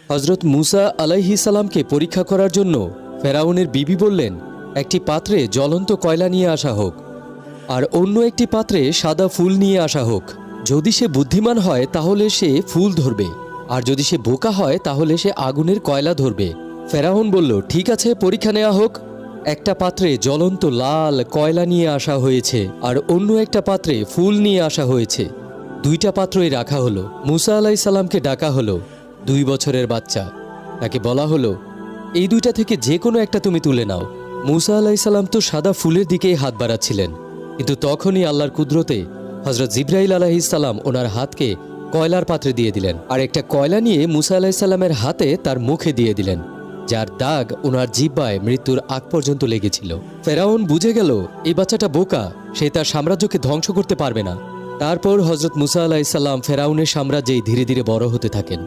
হজরত মুসা আলাইহিস সালামকে পরীক্ষা করার জন্য ফেরাউনের বিবি বললেন, একটি পাত্রে জ্বলন্ত কয়লা নিয়ে আসা হোক, আর অন্য একটি পাত্রে সাদা ফুল নিয়ে আসা হোক। যদি সে বুদ্ধিমান হয় তাহলে সে ফুল ধরবে, আর যদি সে বোকা হয় তাহলে সে আগুনের কয়লা ধরবে। ফেরাউন বলল, ঠিক আছে, পরীক্ষা নেওয়া হোক। একটা পাত্রে জ্বলন্ত লাল কয়লা নিয়ে আসা হয়েছে, আর অন্য একটা পাত্রে ফুল নিয়ে আসা হয়েছে। দুইটা পাত্রই রাখা হলো। মুসা আলাইহিস সালামকে ডাকা হলো। 2 বছরের বাচ্চা। তাকে বলা হলো, এই দুইটা থেকে যে কোনো একটা তুমি তুলে নাও। মুসা আলাইহিস সালাম তো সাদা ফুলের দিকেই হাত বাড়াচ্ছিলেন, কিন্তু তখনই আল্লাহর কুদরতে হজরত জিবরাইল আলাইহিস সালাম ওনার হাতকে কয়লার পাত্রে দিয়ে দিলেন, আর একটা কয়লা নিয়ে মুসা আলাইহিস সালামের হাতে তার মুখে দিয়ে দিলেন, যার দাগ ওনার জিহ্বায় মৃত্যুর আগ পর্যন্ত লেগেছিল। ফেরাউন বুঝে গেল এই বাচ্চাটা বোকা, সে তার সাম্রাজ্যকে ধ্বংস করতে পারবে না। তারপর হজরত মুসা আলাইহিস সালাম ফেরাউনের সাম্রাজ্যেই ধীরে ধীরে বড় হতে থাকেন।